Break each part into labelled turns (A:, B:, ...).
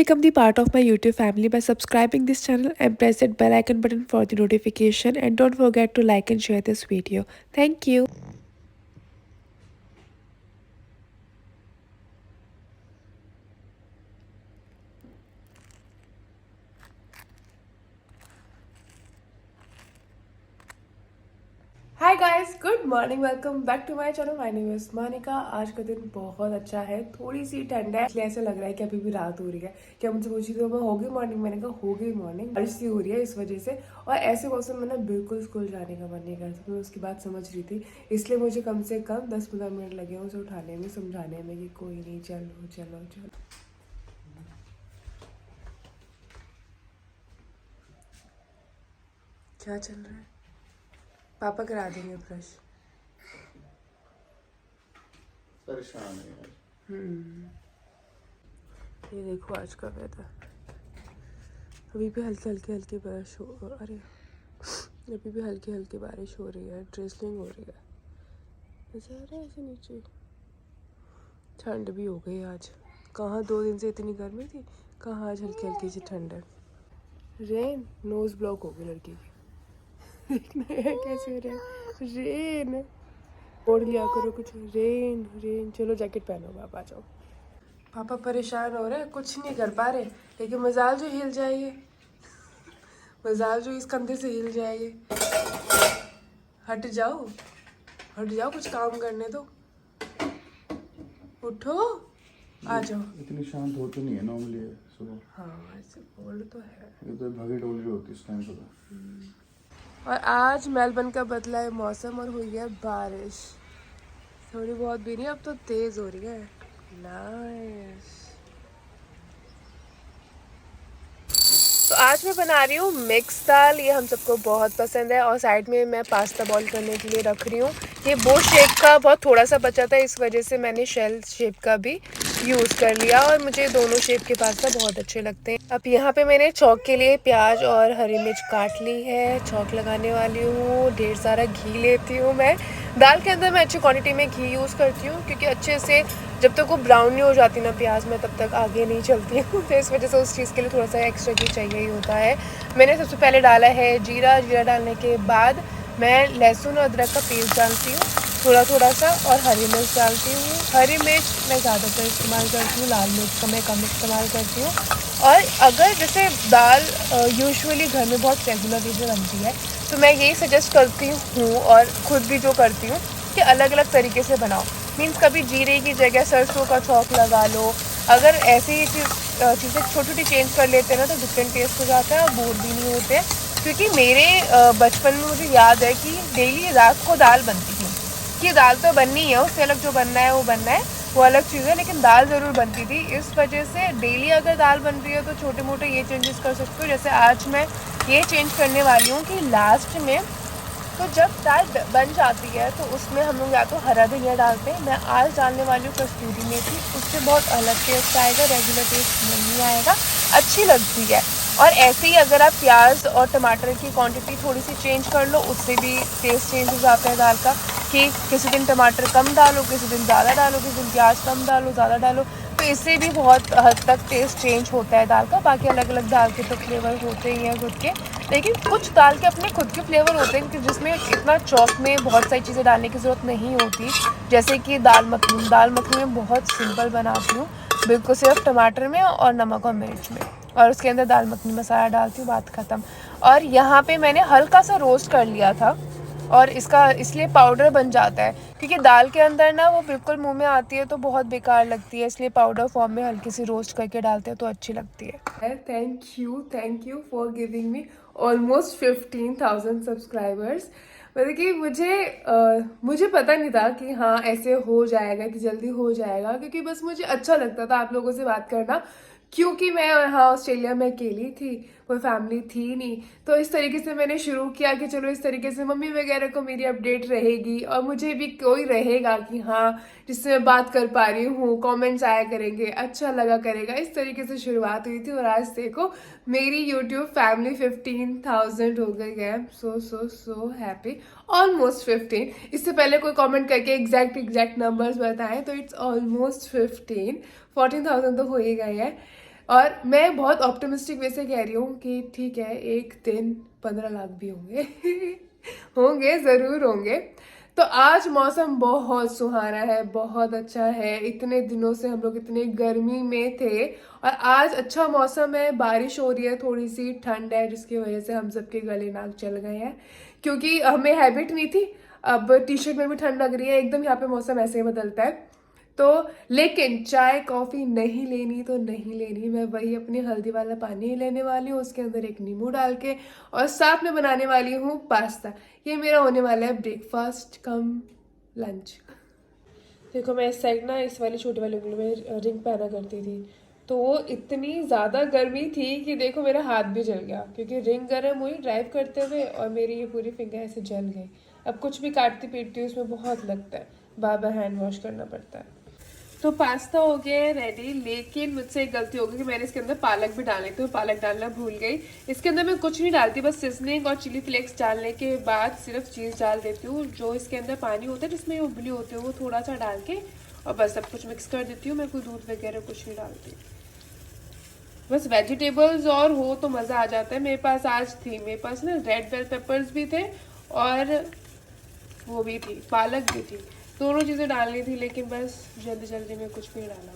A: become the part of my YouTube family by subscribing this channel and press that bell icon button for the notification, and don't forget to like and share this video. Thank you. Hi guys, good morning, welcome back to my channel. My name is Monika. आज का दिन बहुत अच्छा है, थोड़ी सी ठंड है, इसलिए ऐसा लग रहा है कि अभी भी रात हो रही है। क्या मुझसे पूछी तो मैं हो गई मॉर्निंग, मैंने कहा हो गई मॉर्निंग। बारिश सी हो रही है इस वजह से, और ऐसे मौसम में ना बिल्कुल स्कूल जाने का मन नहीं करता। मैं उसकी बात समझ रही थी, इसलिए मुझे कम से कम 10-15 मिनट लगे उसे उठाने में, समझाने में कि कोई नहीं, चलो चलो चलो। क्या चल रहा है? पापा करा देंगे ब्रश।
B: परेशान है यार।
A: ये देखो आज का वेदर, अभी भी हल्के हल्के हल्के बारिश हो, अरे अभी भी हल्की हल्की बारिश हो रही है, ड्रिजलिंग हो रही है। ऐसे आ रहा है ऐसे नीचे। ठंड भी हो गई आज। कहाँ 2 दिन से इतनी गर्मी थी, कहाँ आज हल्की हल्की सी ठंड है। रेन, नोज ब्लॉक हो गई लड़की की। देखना है कैसे हो रहा है। रेन, ओढ़ लिया करो कुछ। रेन रेन, चलो जैकेट पहनो, पापा आ जाओ। पापा परेशान हो रहे हैं, कुछ नहीं कर पा रहे, लेकिन मजाल जो हिल जाइए, मजाल जो इस कंधे से हिल जाइए। हट जाओ, हट जाओ, कुछ काम करने दो। उठो, आ जाओ।
B: इतनी शांत होती नहीं है नॉर्मली सुबह।
A: हाँ ऐसे बोल तो है।
B: ये तो भागी डोल रही होती इस टाइम सुबह।
A: और आज मेलबर्न का बदला है मौसम और हुई है बारिश, थोड़ी बहुत भी नहीं, अब तो तेज हो रही है। नाइस। तो आज मैं बना रही हूँ मिक्स दाल, ये हम सबको बहुत पसंद है। और साइड में मैं पास्ता बॉईल करने के लिए रख रही हूँ। ये बो शेप का बहुत थोड़ा सा बचा था, इस वजह से मैंने शेल शेप का भी यूज़ कर लिया, और मुझे दोनों शेप के पास्ता बहुत अच्छे लगते हैं। अब यहाँ पे मैंने चौक के लिए प्याज और हरी मिर्च काट ली है, चौक लगाने वाली हूँ। ढेर सारा घी लेती हूँ मैं। दाल के अंदर मैं अच्छी क्वांटिटी में घी यूज़ करती हूँ, क्योंकि अच्छे से जब तक वो ब्राउन नहीं हो जाती ना प्याज में, तब तक आगे नहीं चलती हूँ। तो इस वजह से उस चीज़ के लिए थोड़ा सा एक्स्ट्रा घी चाहिए ही होता है। मैंने सबसे पहले डाला है जीरा। जीरा डालने के बाद मैं लहसुन और अदरक का पेस्ट डालती हूँ थोड़ा थोड़ा सा, और हरी मिर्च डालती हूँ। हरी मिर्च मैं ज़्यादातर इस्तेमाल करती हूँ, लाल मिर्च का मैं कम इस्तेमाल करती हूँ। और अगर जैसे दाल यूजुअली घर में बहुत रेगुलर वे से बनती है, तो मैं यही सजेस्ट करती हूँ, और ख़ुद भी जो करती हूँ, कि अलग अलग तरीके से बनाओ। मीन्स कभी जीरे की जगह सरसों का चौक लगा लो। अगर ऐसी चीज़ें छोटी छोटी चेंज कर लेते हैं ना, तो डिफरेंट टेस्ट हो जाता है और बोर भी नहीं होते हैं। क्योंकि मेरे बचपन में मुझे याद है कि डेली रात को दाल बनती थी, कि दाल तो बननी है, उससे अलग जो बनना है वो बनना है, वो अलग चीज़ है, लेकिन दाल ज़रूर बनती थी। इस वजह से डेली अगर दाल बन रही है तो छोटे मोटे ये चेंजेस कर सकते हो। जैसे आज मैं ये चेंज करने वाली हूँ कि लास्ट में, तो जब दाल बन जाती है तो उसमें हम लोग या तो हरा धनिया डालते हैं। मैं आज डालने वाली हूँ कस्तूरी मेथी, उससे बहुत अलग टेस्ट आएगा, रेगुलर टेस्ट नहीं आएगा, अच्छी लगती है। और ऐसे ही अगर आप प्याज और टमाटर की क्वांटिटी थोड़ी सी चेंज कर लो, उससे भी टेस्ट चेंज हो जाता है दाल का। कि किसी दिन टमाटर कम डालो, किसी दिन ज़्यादा डालो, किसी दिन प्याज कम डालो, ज़्यादा डालो, तो इससे भी बहुत हद तक टेस्ट चेंज होता है दाल का। बाकी अलग अलग दाल के तो फ्लेवर होते ही हैं खुद के, लेकिन कुछ दाल के अपने खुद के फ्लेवर होते हैं, कि जिसमें इतना चौक में बहुत सारी चीज़ें डालने की ज़रूरत नहीं होती। जैसे कि दाल मखनी। दाल मखनी में बहुत सिंपल बनाती हूँ, बिल्कुल सिर्फ टमाटर में और नमक और मिर्च में, और उसके अंदर दाल मखनी मसाला डालती हूँ, बात ख़त्म। और यहाँ पे मैंने हल्का सा रोस्ट कर लिया था, और इसका इसलिए पाउडर बन जाता है, क्योंकि दाल के अंदर ना वो बिल्कुल मुंह में आती है तो बहुत बेकार लगती है, इसलिए पाउडर फॉर्म में हल्की सी रोस्ट करके डालते हैं तो अच्छी लगती है। Thank you for giving me almost 15,000 subscribers. मतलब कि मुझे पता नहीं था कि हाँ ऐसे हो जाएगा, कि जल्दी हो जाएगा, क्योंकि बस मुझे अच्छा लगता था आप लोगों से बात करना, क्योंकि मैं यहाँ ऑस्ट्रेलिया में अकेली थी, कोई फैमिली थी नहीं। तो इस तरीके से मैंने शुरू किया कि चलो इस तरीके से मम्मी वगैरह को मेरी अपडेट रहेगी, और मुझे भी कोई रहेगा कि हाँ जिससे मैं बात कर पा रही हूँ, कमेंट्स आया करेंगे, अच्छा लगा करेगा। इस तरीके से शुरुआत हुई थी, और आज देखो मेरी यूट्यूब फैमिली 15,000 हो गई है। सो सो सो हैप्पी। ऑलमोस्ट 15। इससे पहले कोई कमेंट करके एग्जैक्ट नंबर्स बताएं, तो इट्स ऑलमोस्ट 14,000 तो हो ही गए हैं। और मैं बहुत ऑप्टिमिस्टिक वे से कह रही हूँ कि ठीक है, एक दिन 15 लाख भी होंगे होंगे, ज़रूर होंगे। तो आज मौसम बहुत सुहाना है, बहुत अच्छा है। इतने दिनों से हम लोग इतने गर्मी में थे और आज अच्छा मौसम है, बारिश हो रही है, थोड़ी सी ठंड है, जिसकी वजह से हम सबके गले नाक चल गए हैं, क्योंकि हमें हैबिट नहीं थी। अब टी शर्ट में भी ठंड लग रही है, एकदम यहाँ पे मौसम ऐसे ही बदलता है। तो लेकिन चाय कॉफ़ी नहीं लेनी तो नहीं लेनी, मैं वही अपनी हल्दी वाला पानी लेने वाली हूँ, उसके अंदर एक नींबू डाल के, और साथ में बनाने वाली हूँ पास्ता। ये मेरा होने वाला है ब्रेकफास्ट कम लंच। देखो, मैं इस साइड ना इस वाली छोटी वाली उंगली में रिंग पहना करती थी, तो वो इतनी ज़्यादा गर्मी थी कि देखो मेरा हाथ भी जल गया, क्योंकि रिंग गर्म हुई ड्राइव करते हुए और मेरी ये पूरी फिंगर ऐसे जल गई। अब कुछ भी काटती पीटती हूँ उसमें बहुत लगता है, बार बार हैंड वॉश करना पड़ता है। तो पास्ता हो गया है रेडी, लेकिन मुझसे एक गलती हो गई कि मैंने इसके अंदर पालक भी डालनी थी, पालक डालना भूल गई। इसके अंदर मैं कुछ नहीं डालती, बस सीजनिंग और चिली फ्लेक्स डालने के बाद सिर्फ चीज़ डाल देती हूँ। जो इसके अंदर पानी होता है जिसमें उबली होती है वो थोड़ा सा डाल के और बस सब कुछ मिक्स कर देती हूँ। मैं कोई दूध वगैरह कुछ नहीं डालती, बस वेजिटेबल्स और हो तो मज़ा आ जाता है। मेरे पास आज थी, मेरे पास ना रेड बेल पेपर्स भी थे और वो भी थी, पालक भी थी, दोनों चीज़ें डालनी थी, लेकिन बस जल्दी जल्दी में कुछ भी डाला।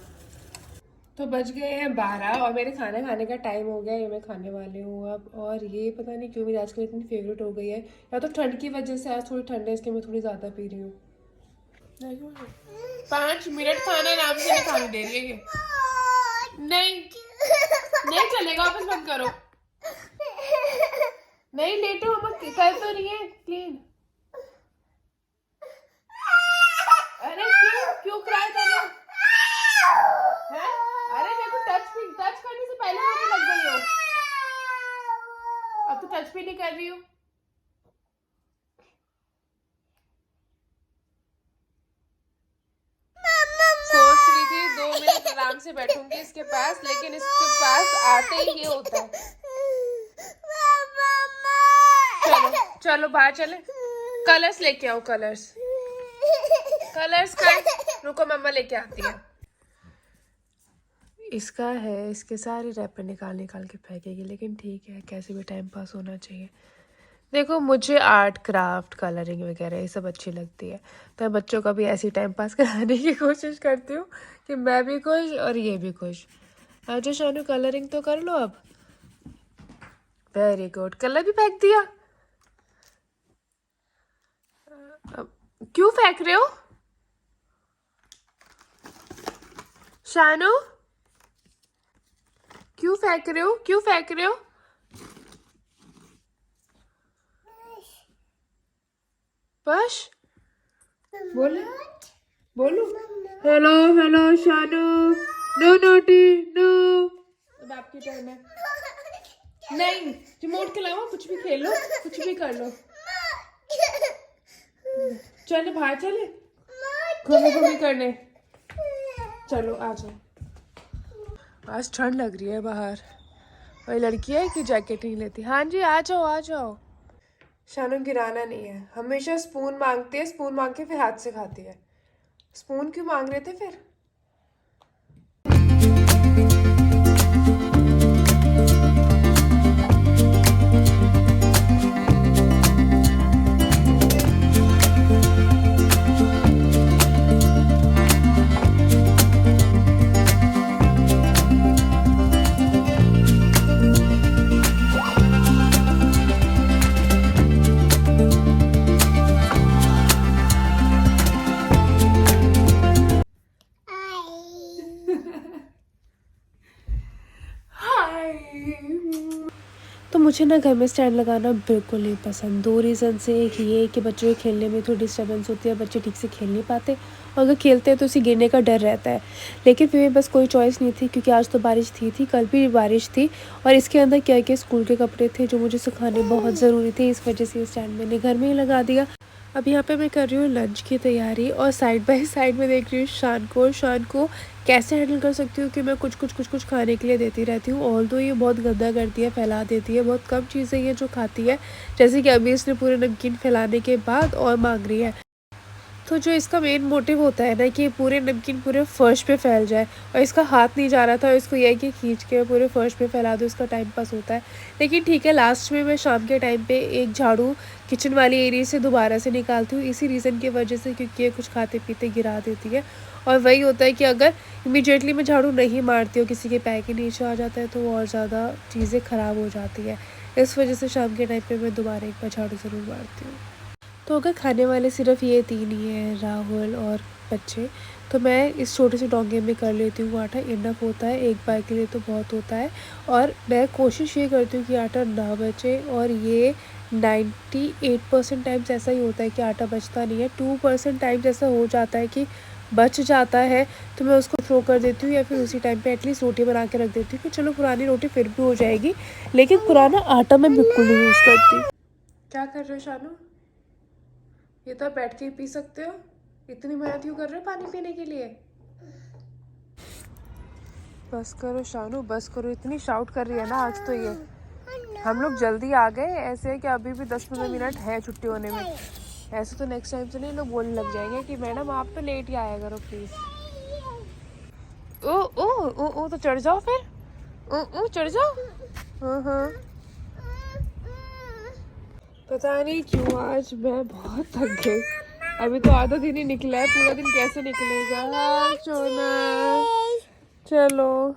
A: तो बज गए हैं 12 और मेरे खाना खाने का टाइम हो गया, ये मैं खाने वाली हूँ अब। और ये पता नहीं क्यों मेरी आजकल इतनी फेवरेट हो गई है, या तो ठंड की वजह से, आज थोड़ी ठंड है इसके मैं थोड़ी ज़्यादा पी रही हूँ। 5 मिनट खाना नाम से नहीं खाने दे रही है ये, नहीं नहीं चलेगा, वापस बंद करो। नहीं लेटो, हम कर तो रही है क्लीन। अरे क्यों क्राई कर रहे हो? अरे मेरे को टच करने से पहले मुझे लग गई हो, अब तो टच भी नहीं कर रही हूँ। सोच रही थी 2 मिनट आराम से बैठूंगी इसके पास, लेकिन इसके पास आते ही ये होता है। चलो चलो बाहर चले, कलर्स लेके आओ, कलर्स का रुको, मम्मा लेके आती है। इसका है, इसके सारे रैपर निकाल के फेंकेगी, लेकिन ठीक है, कैसे भी टाइम पास होना चाहिए। देखो, मुझे आर्ट क्राफ्ट कलरिंग वगैरह ये सब अच्छी लगती है, तो मैं बच्चों का भी ऐसी टाइम पास कराने की कोशिश करती हूँ कि मैं भी खुश और ये भी खुश। अच्छा शानू, कलरिंग तो कर लो अब। वेरी गुड, कलर भी फेंक दिया। क्यों फेंक रहे हो शानू? क्यों फेंक रहे हो? बस बोलो hello Shanu, no naughty no. अब आपकी टर्न है। नहीं, रिमोट के अलावा कुछ भी खेल लो, कुछ भी कर लो। चलो बाहर चले घूमी करने, चलो आ जाओ। आज ठंड लग रही है बाहर, वही लड़की है कि जैकेट नहीं लेती। हाँ जी, आ जाओ। शानू गिराना नहीं है, हमेशा स्पून मांगती है, स्पून मांग के फिर हाथ से खाती है। स्पून क्यों मांग रहे थे फिर? तो मुझे ना घर में स्टैंड लगाना बिल्कुल नहीं पसंद, 2 रीज़न से। एक ये कि बच्चों के खेलने में थोड़ी डिस्टर्बेंस होती है, बच्चे ठीक से खेल नहीं पाते, और अगर खेलते हैं तो उसे गिरने का डर रहता है। लेकिन फिर बस कोई चॉइस नहीं थी, क्योंकि आज तो बारिश थी, कल भी बारिश थी, और इसके अंदर क्या स्कूल के कपड़े थे जो मुझे सुखाने बहुत ज़रूरी थे, इस वजह से ये स्टैंड मैंने घर में ही लगा दिया। अब यहाँ पे मैं कर रही हूँ लंच की तैयारी, और साइड बाय साइड में देख रही हूँ शान को कैसे हैंडल कर सकती हूँ कि मैं कुछ खाने के लिए देती रहती हूँ। ऑल तो ये बहुत गंदा करती है, फैला देती है, बहुत कम चीज़ें ये जो खाती है, जैसे कि अभी इसने पूरे नमकीन फैलाने के बाद और मांग रही है। तो जो इसका मेन मोटिव होता है ना कि पूरे नमकीन पूरे फर्श पे फैल जाए, और इसका हाथ नहीं जा रहा था, इसको यह है कि खींच के पूरे फर्श पे फैला दो, इसका टाइम पास होता है। लेकिन ठीक है, लास्ट में मैं शाम के टाइम पे एक झाड़ू किचन वाली एरिया से दोबारा से निकालती हूँ, इसी रीज़न की वजह से, क्योंकि ये कुछ खाते पीते गिरा देती है। और वही होता है कि अगर इमीडिएटली मैं झाड़ू नहीं मारती हूँ, किसी के पैर के नीचे आ जाता है तो और ज़्यादा चीज़ें ख़राब हो जाती है। इस वजह से शाम के टाइम पे मैं दोबारा एक बार झाड़ू ज़रूर मारती हूँ। तो अगर खाने वाले सिर्फ ये 3 ही हैं, राहुल और बच्चे, तो मैं इस छोटे से डोंगे में कर लेती हूँ आटा, इनफ होता है, एक बार के लिए तो बहुत होता है। और मैं कोशिश ये करती हूँ कि आटा ना बचे, और ये 98% टाइम्स ऐसा ही होता है कि आटा बचता नहीं है। 2% टाइम्स ऐसा हो जाता है कि बच जाता है, तो मैं उसको थ्रो कर देती हूँ, या फिर उसी टाइम पे एटलीस्ट रोटी बना के रख देती हूँ कि चलो पुरानी रोटी फिर भी हो जाएगी, लेकिन पुराना आटा मैं बिल्कुल नहीं यूज़ करती। क्या कर रहे हो शानू? ये तो आप बैठ के ही पी सकते हो, इतनी मेहनत क्यों कर रहे हो पानी पीने के लिए? बस करो शानू, बस करो, इतनी शाउट कर रही है ना आज तो ये। हम लोग जल्दी आ गए, ऐसे है कि अभी भी 10-15 मिनट है छुट्टी होने में। ऐसे तो नेक्स्ट टाइम से नहीं, लोग बोलने लग जाएंगे कि मैडम आप तो लेट ही आया करो प्लीज। ओ ओ ओ ओ तो चढ़ जाओ फिर, ओ ओ चढ़ जाओ। हाँ, पता नहीं क्यों आज मैं बहुत थक गई। अभी तो आधा दिन ही निकला है, पूरा दिन कैसे निकलेगा। हाँ सोना, चलो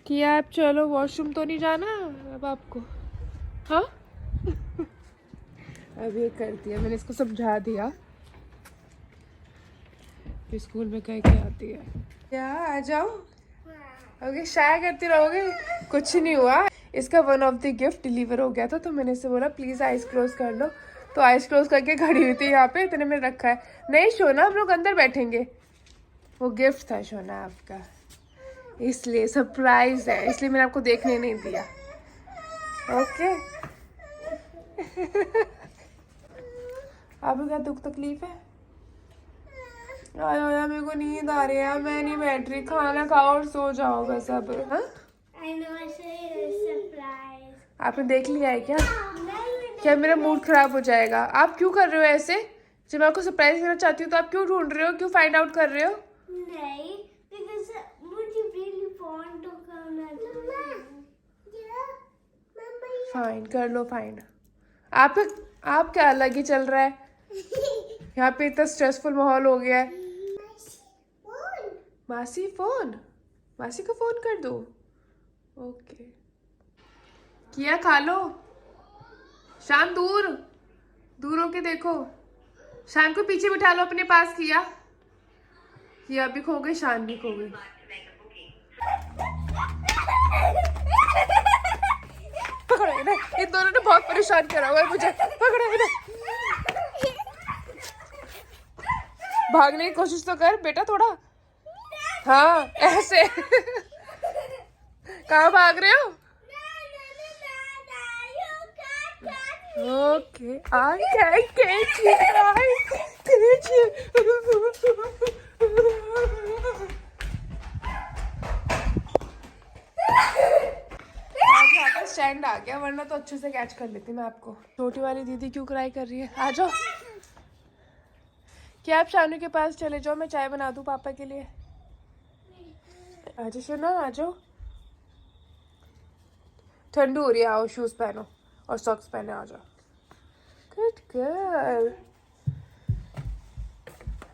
A: किया, आप चलो, वॉशरूम तो नहीं जाना अब आपको? हाँ अब ये कर दिया मैंने, इसको समझा दिया कि स्कूल में कह के आती है। क्या आ जाओ? ओके, शाया करती रहोगे? कुछ नहीं हुआ, इसका one of the gift deliver हो गया था, तो मैंने इसे बोला प्लीज़ आइज क्लोज कर लो, तो आइज क्लोज करके खड़ी हुई थी यहाँ पे, इतने में रखा है। नहीं सोना, हम लोग अंदर बैठेंगे, वो गिफ्ट था सोना आपका, इसलिए सरप्राइज है, इसलिए मैंने आपको देखने नहीं दिया। ओके आपको क्या दुख तकलीफ है? आया मेरे को नींद आ रही है, मैं नहीं बैठ रही, खाना खाओ और सो जाओ बस अब। हाँ आपने देख लिया है क्या? क्या मेरा मूड खराब हो जाएगा? आप क्यों कर रहे हो ऐसे? जब मैं आपको सरप्राइज देना चाहती हूँ तो आप क्यों ढूंढ रहे हो, क्यों फाइंड आउट कर रहे हो?
C: नहीं, because मुझे really want to करना था।
A: फाइंड कर लो, फाइंड। आप क्या अलग ही चल रहा है यहाँ पे, इतना स्ट्रेसफुल माहौल हो गया है। मासी फोन, मासी को फोन कर दो। ओके किया, खा लो। शान दूर दूर होके देखो, शान को पीछे बिठा लो अपने पास। किया भी खो गई, शान भी खो गई। पकड़ो इन्हें, इन दोनों ने बहुत परेशान करा हुआ है मुझे, पकड़ो इन्हें। भागने की कोशिश तो कर बेटा थोड़ा, हाँ ऐसे कहाँ भाग रहे हो? Okay, I can catch you. I can catch you. आज यहाँ पर स्टैंड आ गया, वरना तो अच्छे से कैच कर लेती मैं आपको। छोटी वाली दीदी क्यों क्राई कर रही है? आ जाओ, क्या आप शानू के पास चले जाओ, मैं चाय बना दूँ पापा के लिए। आ जाओ सुना, आ जाओ, ठंडू हो रही है, आओ शूज पहनो और सॉक्स पहने, आ जाओ। Good girl.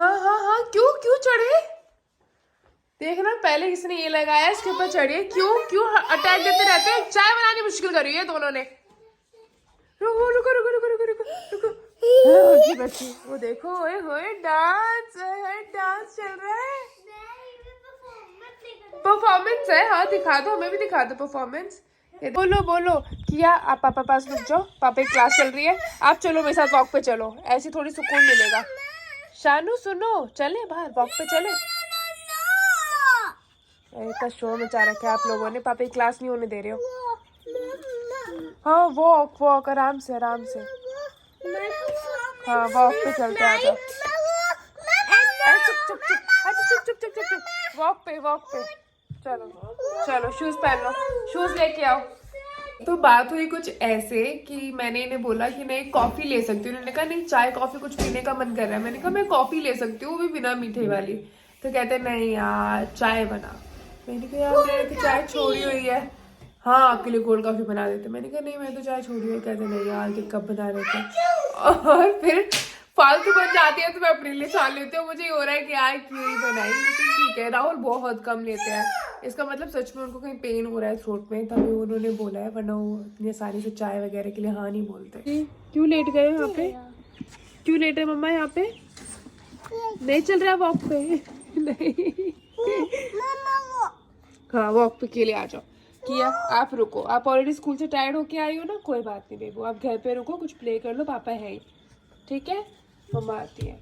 A: हाँ क्यों चढ़े? देखना, पहले किसने ये लगाया, इसके ऊपर चढ़िए। क्यों अटैक देते रहते हैं? चाय बनानी मुश्किल करी है दोनों ने। रुको रुको रुको रुको रुको रुको रुको, बच्ची वो देखो, ओए होए डांस चल रहा है। परफॉर्मेंस है, हाँ दिखा दो, हमें भी दिखा दो परफॉर्मेंस। बोलो किया, आप पापा पास रुक जाओ, पापा की क्लास चल रही है, आप चलो मेरे साथ वॉक पे चलो, ऐसी थोड़ी सुकून मिलेगा। शानू सुनो, चले बाहर वॉक पे चले। इतना शोर मचा रखा है आप लोगों ने, पापा की क्लास नहीं होने दे रहे हो। हाँ वॉक आराम से हाँ वॉक पे चलते आ जाओ। चुप वॉक पे चलो शूज पहन लो, शूज लेके आओ। तो बात हुई कुछ ऐसे कि मैंने इन्हें बोला कि नहीं कॉफी ले सकती हूँ। उन्होंने कहा नहीं चाय कॉफी कुछ पीने का मन कर रहा है। मैंने कहा मैं कॉफी ले सकती हूँ, वो भी बिना मीठे वाली। तो कहते नहीं यार चाय बना। मैंने कहा यार मैंने तो चाय छोड़ी हुई है। हाँ आपके लिए कोल्ड कॉफी बना देते। मैंने कहा नहीं मैं तो चाय छोड़ी हुई है। कहते नहीं यार कि कब बना देते। और फिर फालतू बन जाती है तो मैं अपने लिए छान लेती हूँ। मुझे ये हो रहा है कि यार क्यों ही बनाई, लेकिन ठीक है। राहुल बहुत कम लेते हैं, इसका मतलब सच में उनको कहीं पेन हो रहा है थ्रोट में, तभी उन्होंने बोला है, वरना वो इतनी आसानी से चाय वगैरह के लिए हाँ नहीं बोलते। क्यों लेट गए यहाँ पे? क्यों लेट है मम्मा यहाँ पे? नहीं चल रहा वॉक पे? नहीं हाँ वॉक पे के लिए आ जाओ। किया आप रुको, आप ऑलरेडी स्कूल से टायर्ड होके आई हो ना, कोई बात नहीं बेबू, आप घर पे रुको, कुछ प्ले कर लो, पापा है ही, ठीक है? मम्मा आती है।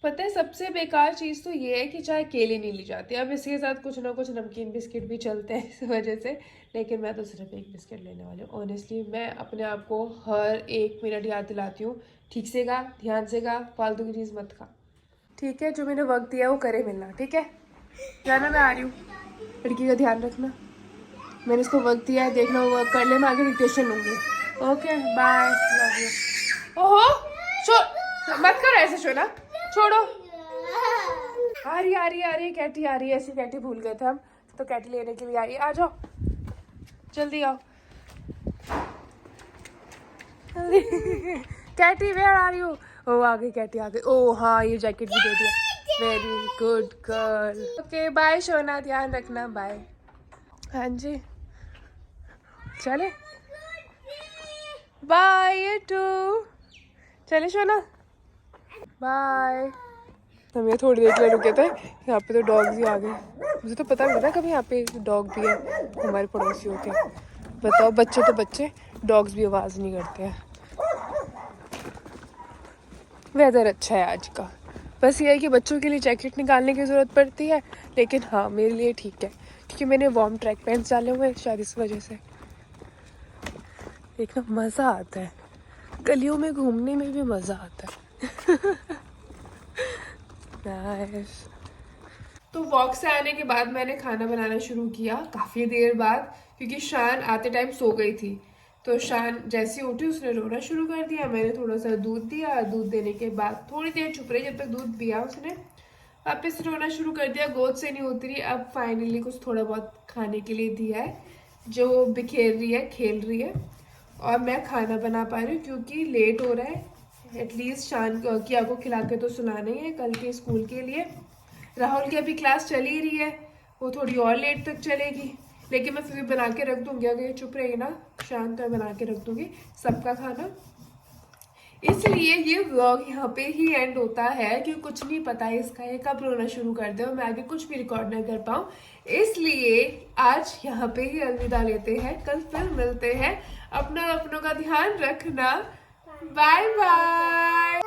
A: पता है सबसे बेकार चीज़ तो ये है कि चाय केले नहीं ली जाती। अब इसके साथ कुछ ना कुछ नमकीन बिस्किट भी चलते हैं इस वजह से, लेकिन मैं तो सिर्फ एक बिस्किट लेने वाली हूँ। ऑनेस्टली मैं अपने आप को हर 1 मिनट याद दिलाती हूँ, ठीक से गा, ध्यान से गा, फालतू की चीज़ मत खा, ठीक है? जो मैंने वक्त दिया वो करे मिलना, ठीक है? जाना मैं आ रही हूँ, लड़की का ध्यान रखना। मैंने इसको वक्त दिया है, देखना वो वर्क कर ले, मैं आगे डिक्टेशन लूँगी। Okay bye, love you. ओहो मत करो ऐसे शोना, छोड़ो। आ रही कैटी आ रही है। ऐसी कैटी भूल गए थे हम, तो कैटी लेने के लिए आई है। आ जाओ जल्दी आओ। Katy where are you? ओ आ गई कैटी आ गई। ओ हाँ ये जैकेट भी दे दिया, very good girl. Okay bye Shona, ध्यान रखना, बाय। हाँ जी चले बाय यू टू, चले शोना बाय। हम ये थोड़ी देर के लिए रुके थे, यहाँ पे तो डॉग्स ही आ गए। मुझे तो पता नहीं था कभी यहाँ पे डॉग भी है हमारे पड़ोसियों के। बताओ बच्चे तो बच्चे, डॉग्स भी आवाज़ नहीं करते हैं। वेदर अच्छा है आज का, बस ये है कि बच्चों के लिए जैकेट निकालने की ज़रूरत पड़ती है, लेकिन हाँ मेरे लिए ठीक है क्योंकि मैंने वार्म ट्रैक पैंट्स डाले हुए हैं, शायद इस वजह से। एक ना मज़ा आता है, गलियों में घूमने में भी मज़ा आता है। नाइस। तो वॉक से आने के बाद मैंने खाना बनाना शुरू किया काफ़ी देर बाद, क्योंकि शान आते टाइम सो गई थी। तो शान जैसे उठी उसने रोना शुरू कर दिया। मैंने थोड़ा सा दूध दिया, दूध देने के बाद थोड़ी देर चुप रही, जब तक दूध पिया उसने वापस रोना शुरू कर दिया, गोद से नहीं उतरी। अब फाइनली कुछ थोड़ा बहुत खाने के लिए दिया है, जो बिखेर रही है, खेल रही है, और मैं खाना बना पा रही हूँ क्योंकि लेट हो रहा है। एटलीस्ट शान किया को खिला के तो सुलाना ही है कल के स्कूल के लिए। राहुल की अभी क्लास चल ही रही है, वो थोड़ी और लेट तक चलेगी, लेकिन मैं फिर भी बना के रख दूंगी। अगर ये चुप रहेगी ना शान, तो बना के रख दूंगी सबका खाना। इसलिए ये व्लॉग यहाँ पे ही एंड होता है, क्योंकि कुछ नहीं पता है इसका ये कब रोना शुरू कर दे और मैं आगे कुछ भी रिकॉर्ड नहीं कर पाऊँ। इसलिए आज यहाँ पे ही अलविदा लेते हैं, कल फिर मिलते हैं। अपनों का ध्यान रखना, बाय बाय।